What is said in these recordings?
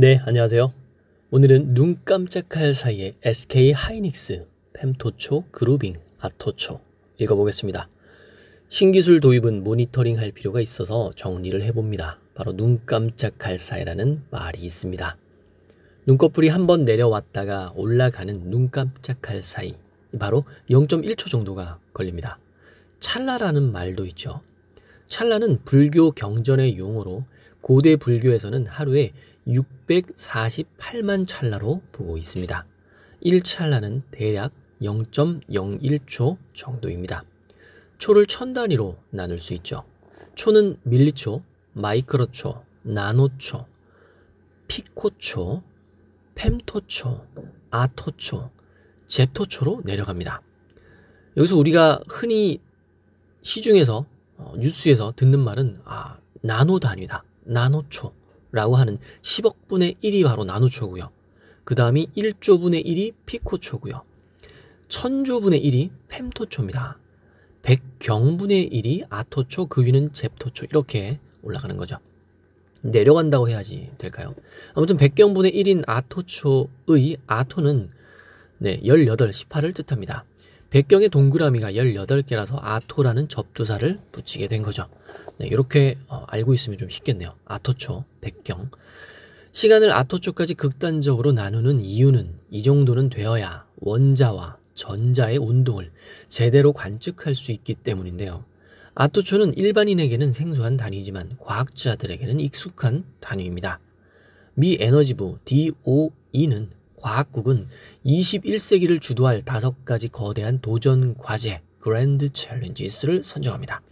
네, 안녕하세요. 오늘은 눈 깜짝할 사이에 SK 하이닉스, 펜토초, 그루빙, 아토초 읽어보겠습니다. 신기술 도입은 모니터링할 필요가 있어서 정리를 해봅니다. 바로 눈 깜짝할 사이라는 말이 있습니다. 눈꺼풀이 한번 내려왔다가 올라가는 눈 깜짝할 사이, 바로 0.1초 정도가 걸립니다. 찰나라는 말도 있죠. 찰나는 불교 경전의 용어로 고대 불교에서는 하루에 648만 찰나로 보고 있습니다. 1찰나는 대략 0.01초 정도입니다. 초를 천 단위로 나눌 수 있죠. 초는 밀리초, 마이크로초, 나노초, 피코초, 펜토초, 아토초, 잽토초로 내려갑니다. 여기서 우리가 흔히 시중에서 뉴스에서 듣는 말은 나노 단위다, 나노초라고 하는 10억분의 1이 바로 나노초고요. 그 다음이 1조분의 1이 피코초고요. 1000조분의 1이 펜토초입니다. 100경분의 1이 아토초, 그 위는 잽토초, 이렇게 올라가는 거죠. 내려간다고 해야지 될까요? 아무튼 100경분의 1인 아토초의 아토는 18, 18을 뜻합니다. 100경의 동그라미가 18개라서 아토라는 접두사를 붙이게 된 거죠. 이렇게 알고 있으면 좀 쉽겠네요. 아토초, 100경. 시간을 아토초까지 극단적으로 나누는 이유는 이 정도는 되어야 원자와 전자의 운동을 제대로 관측할 수 있기 때문인데요. 아토초는 일반인에게는 생소한 단위지만 과학자들에게는 익숙한 단위입니다. 미 에너지부 DOE는 과학국은 21세기를 주도할 5가지 거대한 도전 과제 그랜드 챌린지스를 선정합니다.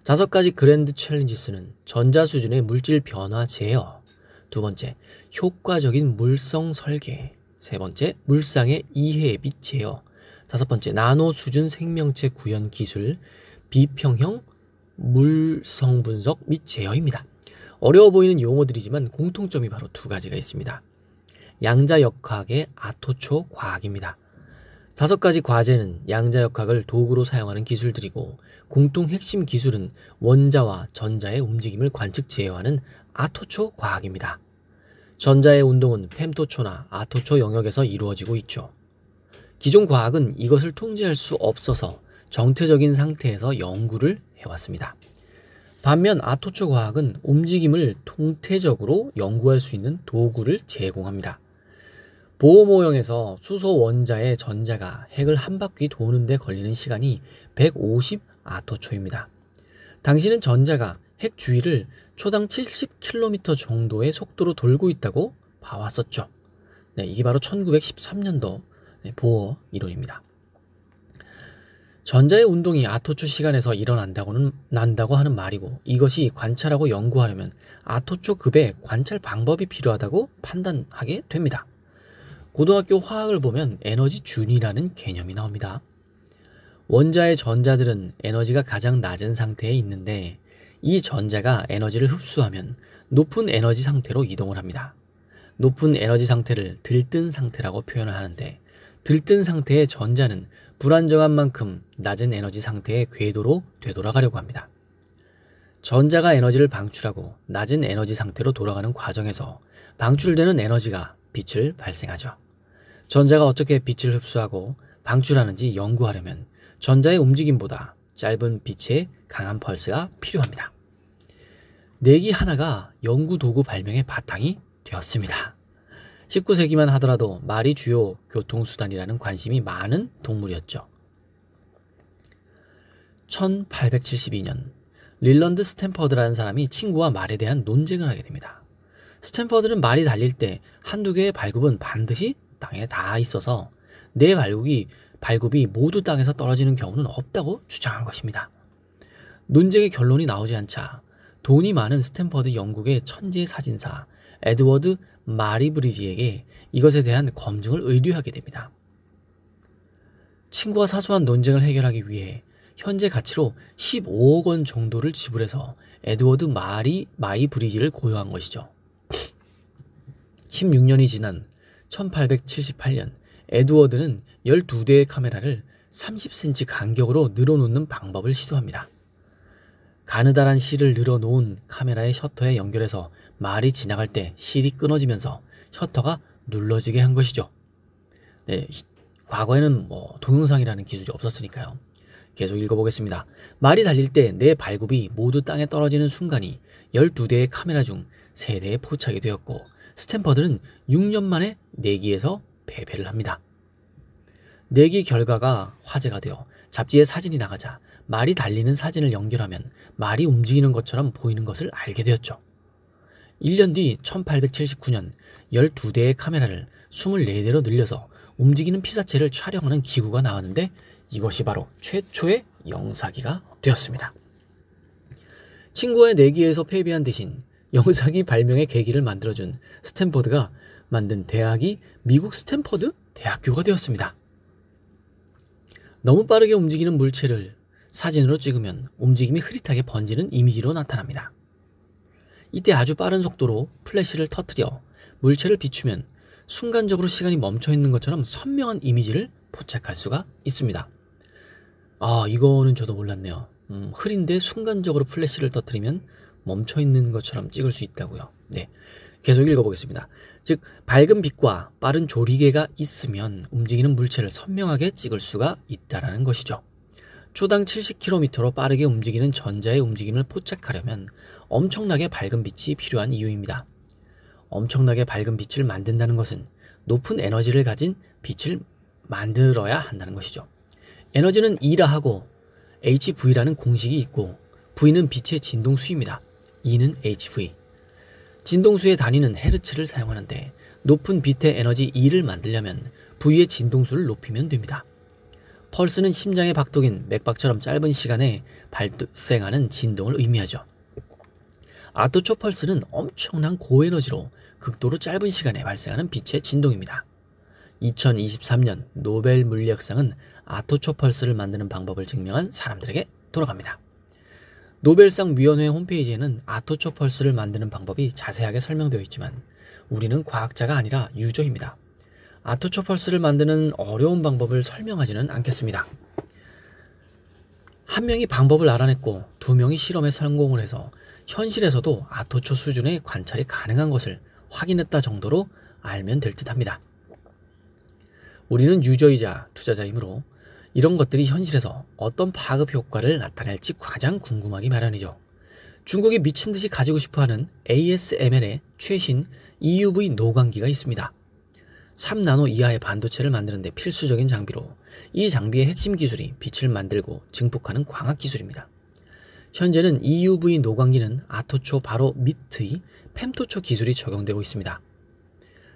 5가지 그랜드 챌린지스는 전자 수준의 물질 변화 제어, 2번째, 효과적인 물성 설계, 3번째, 물상의 이해 및 제어, 5번째, 나노 수준 생명체 구현 기술, 비평형 물성 분석 및 제어입니다. 어려워 보이는 용어들이지만 공통점이 바로 2가지가 있습니다. 양자역학의 아토초 과학입니다. 5가지 과제는 양자역학을 도구로 사용하는 기술들이고 공통 핵심 기술은 원자와 전자의 움직임을 관측 제어하는 아토초 과학입니다. 전자의 운동은 펜토초나 아토초 영역에서 이루어지고 있죠. 기존 과학은 이것을 통제할 수 없어서 정태적인 상태에서 연구를 해왔습니다. 반면 아토초 과학은 움직임을 통태적으로 연구할 수 있는 도구를 제공합니다. 보호 모형에서 수소 원자의 전자가 핵을 한 바퀴 도는데 걸리는 시간이 150 아토초입니다. 당시는 전자가 핵 주위를 초당 70km 정도의 속도로 돌고 있다고 봐왔었죠. 이게 바로 1913년도 보어 이론입니다. 전자의 운동이 아토초 시간에서 난다고 하는 말이고, 이것이 관찰하고 연구하려면 아토초 급의 관찰 방법이 필요하다고 판단하게 됩니다. 고등학교 화학을 보면 에너지 준이라는 개념이 나옵니다. 원자의 전자들은 에너지가 가장 낮은 상태에 있는데 이 전자가 에너지를 흡수하면 높은 에너지 상태로 이동을 합니다. 높은 에너지 상태를 들뜬 상태라고 표현을 하는데, 들뜬 상태의 전자는 불안정한 만큼 낮은 에너지 상태의 궤도로 되돌아가려고 합니다. 전자가 에너지를 방출하고 낮은 에너지 상태로 돌아가는 과정에서 방출되는 에너지가 빛을 발생하죠. 전자가 어떻게 빛을 흡수하고 방출하는지 연구하려면 전자의 움직임보다 짧은 빛의 강한 펄스가 필요합니다. 내기 하나가 연구 도구 발명의 바탕이 되었습니다. 19세기만 하더라도 말이 주요 교통수단이라는 관심이 많은 동물이었죠. 1872년 릴런드 스탠퍼드라는 사람이 친구와 말에 대한 논쟁을 하게 됩니다. 스탠퍼드는 말이 달릴 때 한두 개의 발굽은 반드시 땅에 닿아 있어서 내 발굽이 모두 땅에서 떨어지는 경우는 없다고 주장한 것입니다. 논쟁의 결론이 나오지 않자 돈이 많은 스탠퍼드 영국의 천재 사진사 에드워드 마리브리지에게 이것에 대한 검증을 의뢰하게 됩니다. 친구와 사소한 논쟁을 해결하기 위해 현재 가치로 15억 원 정도를 지불해서 에드워드 마리브리지를 고용한 것이죠. 16년이 지난 1878년 에드워드는 12대의 카메라를 30cm 간격으로 늘어놓는 방법을 시도합니다. 가느다란 실을 늘어놓은 카메라의 셔터에 연결해서 말이 지나갈 때 실이 끊어지면서 셔터가 눌러지게 한 것이죠. 네, 과거에는 동영상이라는 기술이 없었으니까요. 계속 읽어보겠습니다. 말이 달릴 때 내 발굽이 모두 땅에 떨어지는 순간이 12대의 카메라 중 3대에 포착이 되었고 스탬퍼들은 6년 만에 내기에서 패배를 합니다. 내기 결과가 화제가 되어 잡지에 사진이 나가자 말이 달리는 사진을 연결하면 말이 움직이는 것처럼 보이는 것을 알게 되었죠. 1년 뒤 1879년 12대의 카메라를 24대로 늘려서 움직이는 피사체를 촬영하는 기구가 나왔는데 이것이 바로 최초의 영사기가 되었습니다. 친구의 내기에서 패배한 대신 영사기 발명의 계기를 만들어준 스탠퍼드가 만든 대학이 미국 스탠퍼드 대학교가 되었습니다. 너무 빠르게 움직이는 물체를 사진으로 찍으면 움직임이 흐릿하게 번지는 이미지로 나타납니다. 이때 아주 빠른 속도로 플래시를 터뜨려 물체를 비추면 순간적으로 시간이 멈춰 있는 것처럼 선명한 이미지를 포착할 수가 있습니다. 이거는 저도 몰랐네요. 흐린데 순간적으로 플래시를 터뜨리면 멈춰 있는 것처럼 찍을 수 있다고요. 네, 계속 읽어보겠습니다. 즉 밝은 빛과 빠른 조리개가 있으면 움직이는 물체를 선명하게 찍을 수가 있다는 것이죠. 초당 70km로 빠르게 움직이는 전자의 움직임을 포착하려면 엄청나게 밝은 빛이 필요한 이유입니다. 엄청나게 밝은 빛을 만든다는 것은 높은 에너지를 가진 빛을 만들어야 한다는 것이죠. 에너지는 E라 하고 HV라는 공식이 있고 V는 빛의 진동수입니다. E는 HV. 진동수의 단위는 헤르츠를 사용하는데 높은 빛의 에너지 E를 만들려면 V의 진동수를 높이면 됩니다. 펄스는 심장의 박동인 맥박처럼 짧은 시간에 발생하는 진동을 의미하죠. 아토초 펄스는 엄청난 고에너지로 극도로 짧은 시간에 발생하는 빛의 진동입니다. 2023년 노벨 물리학상은 아토초 펄스를 만드는 방법을 증명한 사람들에게 돌아갑니다. 노벨상 위원회 홈페이지에는 아토초 펄스를 만드는 방법이 자세하게 설명되어 있지만 우리는 과학자가 아니라 유저입니다. 아토초 펄스를 만드는 어려운 방법을 설명하지는 않겠습니다. 한 명이 방법을 알아냈고 2명이 실험에 성공을 해서 현실에서도 아토초 수준의 관찰이 가능한 것을 확인했다 정도로 알면 될 듯합니다. 우리는 유저이자 투자자이므로 이런 것들이 현실에서 어떤 파급 효과를 나타낼지 가장 궁금하기 마련이죠. 중국이 미친 듯이 가지고 싶어하는 ASML의 최신 EUV 노광기가 있습니다. 3나노 이하의 반도체를 만드는 데 필수적인 장비로 이 장비의 핵심 기술이 빛을 만들고 증폭하는 광학 기술입니다. 현재는 EUV 노광기는 아토초 바로 밑의 펨토초 기술이 적용되고 있습니다.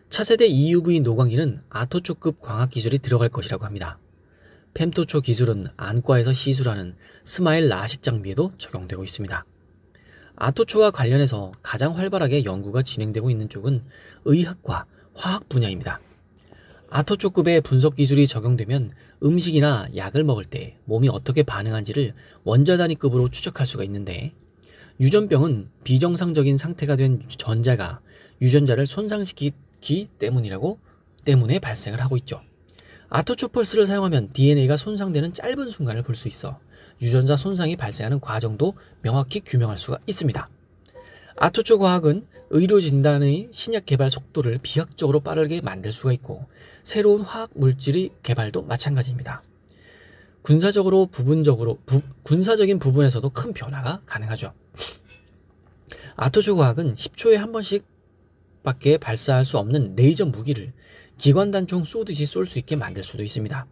차세대 EUV 노광기는 아토초급 광학 기술이 들어갈 것이라고 합니다. 펨토초 기술은 안과에서 시술하는 스마일 라식 장비에도 적용되고 있습니다. 아토초와 관련해서 가장 활발하게 연구가 진행되고 있는 쪽은 의학과 화학 분야입니다. 아토초급의 분석 기술이 적용되면 음식이나 약을 먹을 때 몸이 어떻게 반응한지를 원자 단위급으로 추적할 수가 있는데 유전병은 비정상적인 상태가 된 전자가 유전자를 손상시키기 때문에 발생을 하고 있죠. 아토초 펄스를 사용하면 DNA가 손상되는 짧은 순간을 볼 수 있어 유전자 손상이 발생하는 과정도 명확히 규명할 수가 있습니다. 아토초 과학은 의료 진단의 신약 개발 속도를 비약적으로 빠르게 만들 수가 있고 새로운 화학 물질의 개발도 마찬가지입니다. 군사적인 부분에서도 큰 변화가 가능하죠. 아토초 과학은 10초에 한 번씩 밖에 발사할 수 없는 레이저 무기를 기관단총 쏘듯이 쏠 수 있게 만들 수도 있습니다.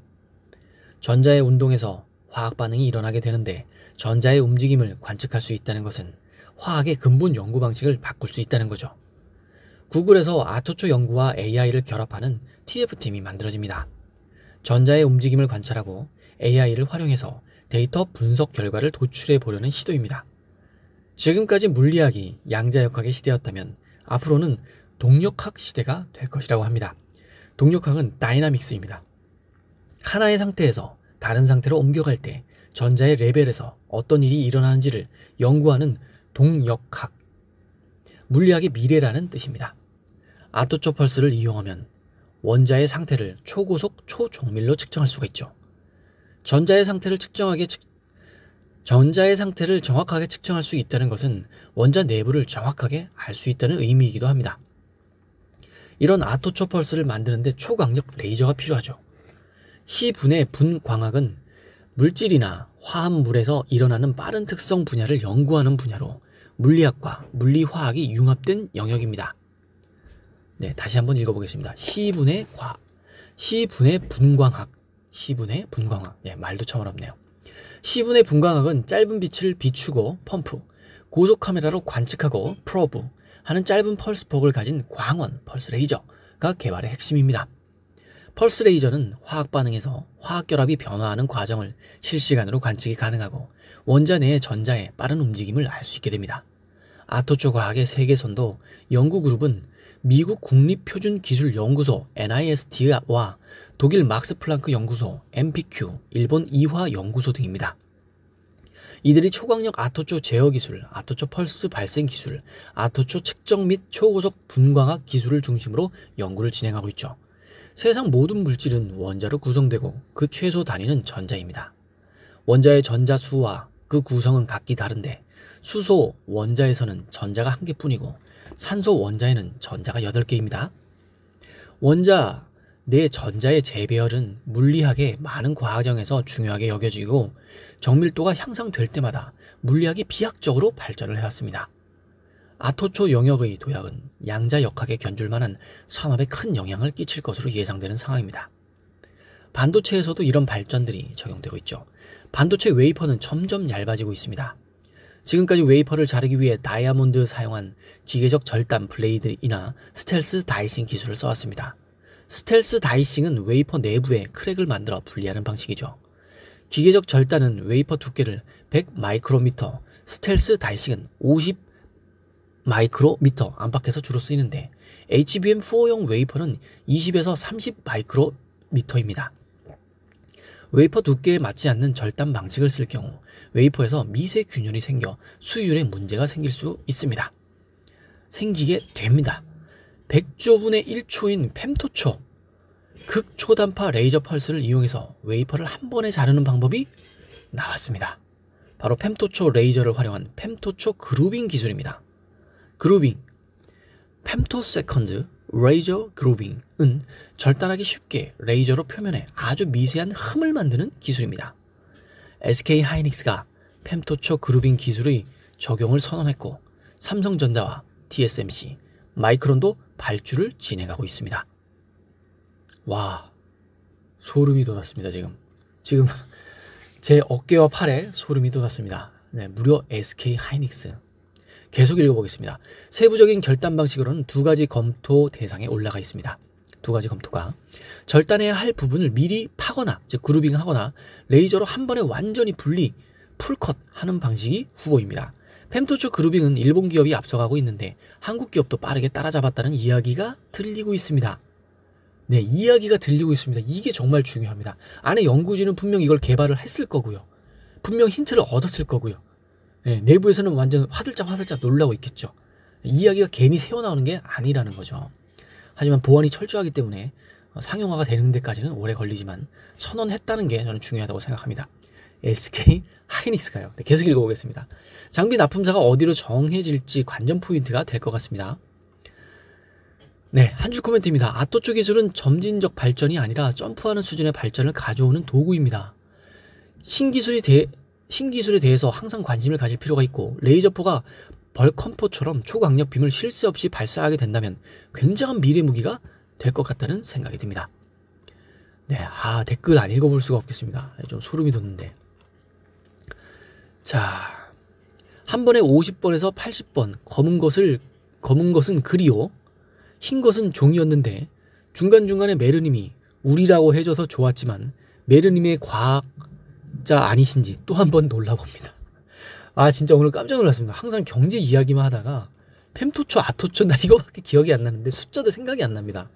전자의 운동에서 화학 반응이 일어나게 되는데 전자의 움직임을 관측할 수 있다는 것은 화학의 근본 연구 방식을 바꿀 수 있다는 거죠. 구글에서 아토초 연구와 AI를 결합하는 TF팀이 만들어집니다. 전자의 움직임을 관찰하고 AI를 활용해서 데이터 분석 결과를 도출해 보려는 시도입니다. 지금까지 물리학이 양자역학의 시대였다면 앞으로는 동력학 시대가 될 것이라고 합니다. 동력학은 다이나믹스입니다. 하나의 상태에서 다른 상태로 옮겨갈 때 전자의 레벨에서 어떤 일이 일어나는지를 연구하는 동력학. 물리학의 미래라는 뜻입니다. 아토초 펄스를 이용하면 원자의 상태를 초고속 초종밀로 측정할 수가 있죠. 전자의 상태를 측정하게 전자의 상태를 정확하게 측정할 수 있다는 것은 원자 내부를 정확하게 알 수 있다는 의미이기도 합니다. 이런 아토초 펄스를 만드는데 초강력 레이저가 필요하죠. 시분해 분광학은 물질이나 화합물에서 일어나는 빠른 특성 분야를 연구하는 분야로 물리학과 물리화학이 융합된 영역입니다. 네, 다시 한번 읽어보겠습니다. 시분해 분광학. 네, 말도 참 어렵네요. 시분해 분광학은 짧은 빛을 비추고 펌프, 고속 카메라로 관측하고 프로브 하는 짧은 펄스폭을 가진 광원 펄스 레이저가 개발의 핵심입니다. 펄스 레이저는 화학 반응에서 화학 결합이 변화하는 과정을 실시간으로 관측이 가능하고 원자 내의 전자의 빠른 움직임을 알 수 있게 됩니다. 아토초 과학의 세계선도 연구 그룹은 미국 국립표준기술연구소 NIST와 독일 막스 플랑크 연구소 MPQ, 일본 이화 연구소 등입니다. 이들이 초강력 아토초 제어 기술, 아토초 펄스 발생 기술, 아토초 측정 및 초고속 분광학 기술을 중심으로 연구를 진행하고 있죠. 세상 모든 물질은 원자로 구성되고 그 최소 단위는 전자입니다. 원자의 전자 수와 그 구성은 각기 다른데 수소 원자에서는 전자가 1개뿐이고 산소 원자에는 전자가 8개입니다. 원자 내 전자의 재배열은 물리학의 많은 과정에서 중요하게 여겨지고 정밀도가 향상될 때마다 물리학이 비약적으로 발전을 해왔습니다. 아토초 영역의 도약은 양자역학에 견줄 만한 산업에 큰 영향을 끼칠 것으로 예상되는 상황입니다. 반도체에서도 이런 발전들이 적용되고 있죠. 반도체 웨이퍼는 점점 얇아지고 있습니다. 지금까지 웨이퍼를 자르기 위해 다이아몬드 사용한 기계적 절단 블레이드이나 스텔스 다이싱 기술을 써왔습니다. 스텔스 다이싱은 웨이퍼 내부에 크랙을 만들어 분리하는 방식이죠. 기계적 절단은 웨이퍼 두께를 100 마이크로미터, 스텔스 다이싱은 50 마이크로미터 안팎에서 주로 쓰이는데 HBM4용 웨이퍼는 20에서 30 마이크로미터입니다. 웨이퍼 두께에 맞지 않는 절단 방식을 쓸 경우 웨이퍼에서 미세 균열이 생겨 수율에 문제가 생길 수 있습니다. 생기게 됩니다. 100조분의 1초인 펨토초, 극초단파 레이저 펄스를 이용해서 웨이퍼를 한 번에 자르는 방법이 나왔습니다. 바로 펨토초 레이저를 활용한 펨토초 그루빙 기술입니다. 그루빙, 펨토세컨드 레이저 그루빙은 절단하기 쉽게 레이저로 표면에 아주 미세한 흠을 만드는 기술입니다. SK 하이닉스가 펨토초 그루빙 기술의 적용을 선언했고 삼성전자와 TSMC, 마이크론도 발주를 진행하고 있습니다. 와, 소름이 돋았습니다. 지금 제 어깨와 팔에 소름이 돋았습니다. 네, 무려 SK 하이닉스. 계속 읽어보겠습니다. 세부적인 결단 방식으로는 2가지 검토 대상에 올라가 있습니다. 2가지 검토가 절단해야 할 부분을 미리 파거나 즉 그루빙하거나 레이저로 한 번에 완전히 분리, 풀컷 하는 방식이 후보입니다. 펨토초 그루빙은 일본 기업이 앞서가고 있는데 한국 기업도 빠르게 따라잡았다는 이야기가 들리고 있습니다. 네, 이야기가 들리고 있습니다. 이게 정말 중요합니다. 안에 연구진은 분명 이걸 개발을 했을 거고요. 분명 힌트를 얻었을 거고요. 네, 내부에서는 완전 화들짝 놀라고 있겠죠. 이야기가 괜히 새어나오는 게 아니라는 거죠. 하지만 보안이 철저하기 때문에 상용화가 되는 데까지는 오래 걸리지만 선언했다는 게 저는 중요하다고 생각합니다. SK 하이닉스가요. 네, 계속 읽어보겠습니다. 장비 납품사가 어디로 정해질지 관전 포인트가 될 것 같습니다. 네, 한 줄 코멘트입니다. 아토초 기술은 점진적 발전이 아니라 점프하는 수준의 발전을 가져오는 도구입니다. 신기술에 대해서 항상 관심을 가질 필요가 있고 레이저포가 벌컴포처럼 초강력 빔을 쉴 새 없이 발사하게 된다면 굉장한 미래 무기가 될 것 같다는 생각이 듭니다. 네, 댓글 안 읽어볼 수가 없겠습니다. 좀 소름이 돋는데. 자, 한 번에 50번에서 80번 검은 것은 글이요, 흰 것은 종이었는데 중간중간에 메르님이 우리라고 해줘서 좋았지만 메르님의 과학자 아니신지 또 한 번 놀라봅니다. 진짜 오늘 깜짝 놀랐습니다. 항상 경제 이야기만 하다가 펨토초, 아토초 나 이거밖에 기억이 안 나는데 숫자도 생각이 안 납니다.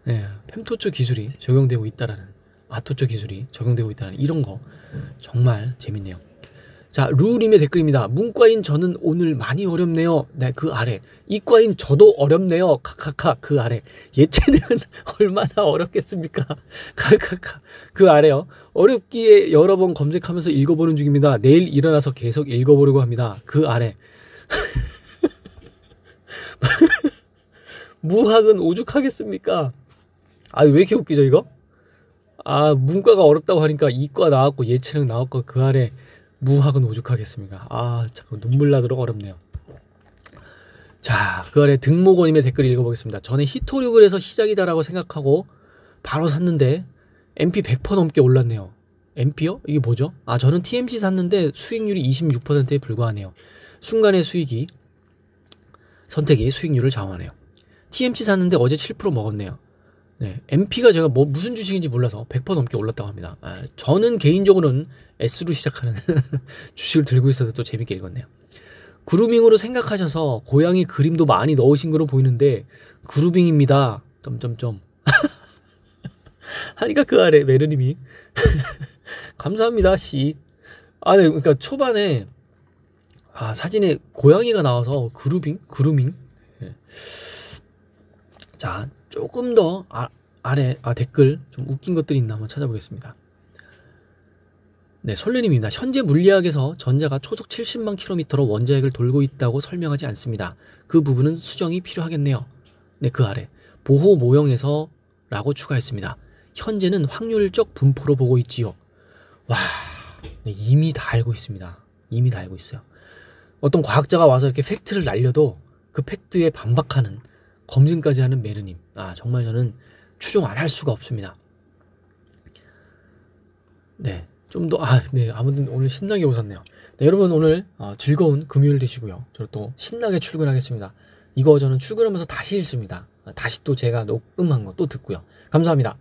네, 펨토초 기술이 적용되고 있다라는, 아토초 기술이 적용되고 있다는 이런 거 정말 재밌네요. 자, 루림의 댓글입니다. 문과인 저는 오늘 많이 어렵네요. 네, 그 아래. 이과인 저도 어렵네요. 카카카. 그 아래. 예체능은 얼마나 어렵겠습니까? 카카카. 그 아래요. 어렵기에 여러 번 검색하면서 읽어보는 중입니다. 내일 일어나서 계속 읽어보려고 합니다. 그 아래. 무학은 오죽하겠습니까? 아, 왜 이렇게 웃기죠, 이거? 아, 문과가 어렵다고 하니까 이과 나왔고 예체능 나왔고 그 아래 무학은 오죽하겠습니까? 아, 잠깐 눈물 나도록 어렵네요. 자, 그 아래 등목원님의 댓글 읽어보겠습니다. 전에 히토류를 해서 시작이다라고 생각하고 바로 샀는데 MP 100% 넘게 올랐네요. MP요? 이게 뭐죠? 아, 저는 TMC 샀는데 수익률이 26%에 불과하네요. 순간의 선택이 수익률을 좌우하네요. TMC 샀는데 어제 7% 먹었네요. 네, MP가 제가 무슨 주식인지 몰라서 100% 넘게 올랐다고 합니다. 아, 저는 개인적으로는 S로 시작하는 주식을 들고 있어서 또 재밌게 읽었네요. 그루밍으로 생각하셔서 고양이 그림도 많이 넣으신 거로 보이는데 그루밍입니다. 점점점. 하니까 그 아래 메르님이 감사합니다. 씩. 아, 네, 그러니까 초반에 사진에 고양이가 나와서 그루밍. 네. 자, 조금 더 아래 댓글 좀 웃긴 것들이 있나 한번 찾아보겠습니다. 네, 솔레님입니다. 현재 물리학에서 전자가 초속 70만 킬로미터로 원자핵을 돌고 있다고 설명하지 않습니다. 그 부분은 수정이 필요하겠네요. 네, 그 아래 보호 모형에서 라고 추가했습니다. 현재는 확률적 분포로 보고 있지요. 와, 네, 이미 다 알고 있습니다. 이미 다 알고 있어요. 어떤 과학자가 와서 이렇게 팩트를 날려도 그 팩트에 반박하는 검증까지 하는 메르님. 아, 정말 저는 추종 안 할 수가 없습니다. 네, 좀 더, 네, 아무튼 오늘 신나게 웃었네요. 네, 여러분 오늘 즐거운 금요일 되시고요. 저는 또 신나게 출근하겠습니다. 이거 저는 출근하면서 다시 읽습니다. 다시 또 제가 녹음한 거 또 듣고요. 감사합니다.